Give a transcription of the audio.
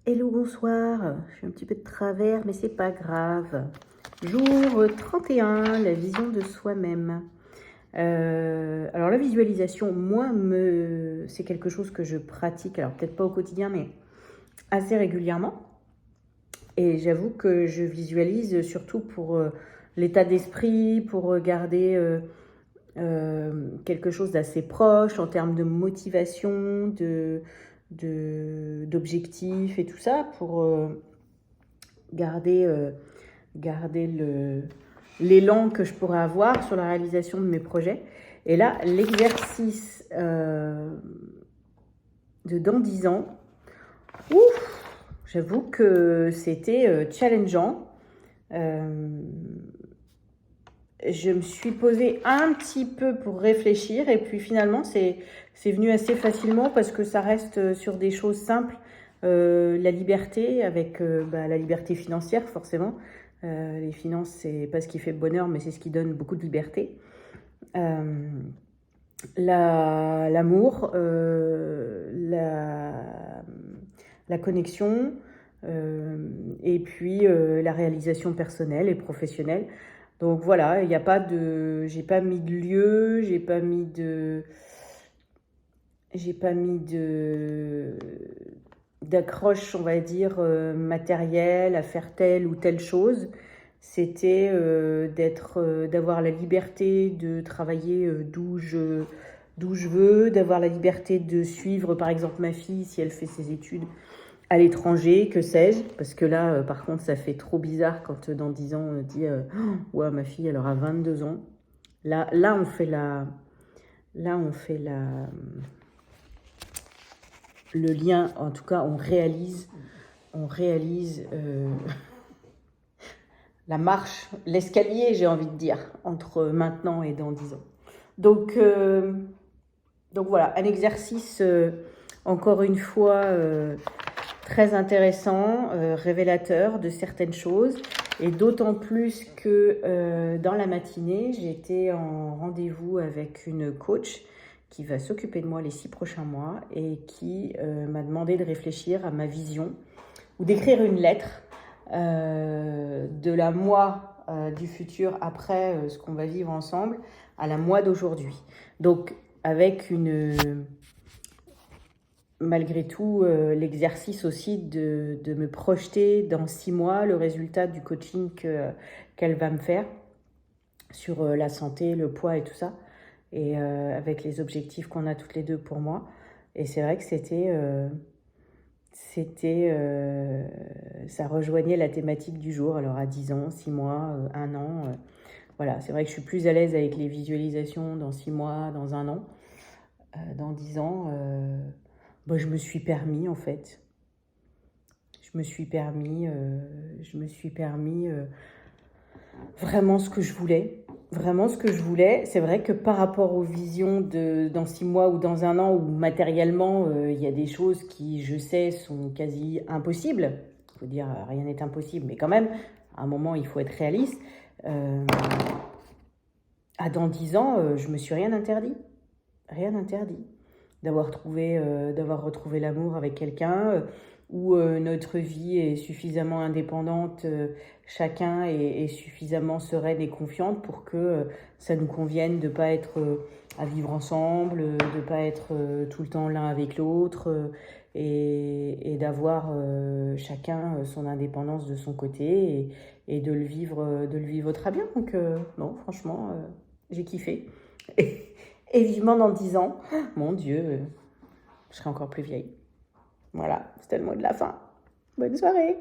Hello, bonsoir. Je suis un petit peu de travers, mais c'est pas grave. Jour 31, la vision de soi-même. Alors la visualisation, moi, c'est quelque chose que je pratique, alors peut-être pas au quotidien, mais assez régulièrement. Et j'avoue que je visualise surtout pour l'état d'esprit, pour garder quelque chose d'assez proche en termes de motivation, d'objectifs et tout ça, pour garder, garder l'élan que je pourrais avoir sur la réalisation de mes projets. Et là, l'exercice de dans 10 ans, ouf, j'avoue que c'était challengeant. Je me suis posée un petit peu pour réfléchir et puis finalement c'est venu assez facilement parce que ça reste sur des choses simples. La liberté avec la liberté financière forcément. Les finances, c'est pas ce qui fait le bonheur, mais c'est ce qui donne beaucoup de liberté. L'amour, la connexion, et puis la réalisation personnelle et professionnelle. Donc voilà, il n'y a pas de, j'ai pas mis de lieu, j'ai pas mis d'accroche, on va dire, matérielle à faire telle ou telle chose. C'était d'avoir la liberté de travailler d'où je veux, d'avoir la liberté de suivre, par exemple, ma fille si elle fait ses études à l'étranger, que sais-je, parce que là, par contre, ça fait trop bizarre quand dans 10 ans, on dit ouais, ma fille, elle aura 22 ans. Là, on fait le lien, en tout cas, on réalise la marche, l'escalier, j'ai envie de dire, entre maintenant et dans 10 ans. Donc voilà, un exercice, encore une fois, très intéressant, révélateur de certaines choses. Et d'autant plus que dans la matinée, j'étais en rendez-vous avec une coach qui va s'occuper de moi les 6 prochains mois et qui m'a demandé de réfléchir à ma vision ou d'écrire une lettre de la moi du futur après ce qu'on va vivre ensemble à la moi d'aujourd'hui. Donc avec malgré tout l'exercice aussi de me projeter dans 6 mois le résultat du coaching qu'elle va me faire sur la santé, le poids et tout ça, et avec les objectifs qu'on a toutes les deux pour moi. Et c'est vrai que ça rejoignait la thématique du jour. Alors à 10 ans, 6 mois, 1 an, voilà, c'est vrai que je suis plus à l'aise avec les visualisations dans 6 mois, dans 1 an. Dans 10 ans, je me suis permis en fait. Je me suis permis vraiment ce que je voulais. Vraiment ce que je voulais. C'est vrai que par rapport aux visions de dans 6 mois ou dans 1 an, où matériellement, il y a des choses qui, je sais, sont quasi impossibles. Il faut dire, rien n'est impossible, mais quand même, à un moment, il faut être réaliste. Dans 10 ans, je me suis rien interdit. Rien interdit. D'avoir retrouvé l'amour avec quelqu'un, où notre vie est suffisamment indépendante, chacun est suffisamment sereine et confiante pour que ça nous convienne de ne pas être à vivre ensemble, de ne pas être tout le temps l'un avec l'autre, et d'avoir chacun son indépendance de son côté et de le vivre très bien. Donc non, franchement, j'ai kiffé. Et vivement dans 10 ans, mon Dieu, je serai encore plus vieille. Voilà, c'était le mot de la fin. Bonne soirée.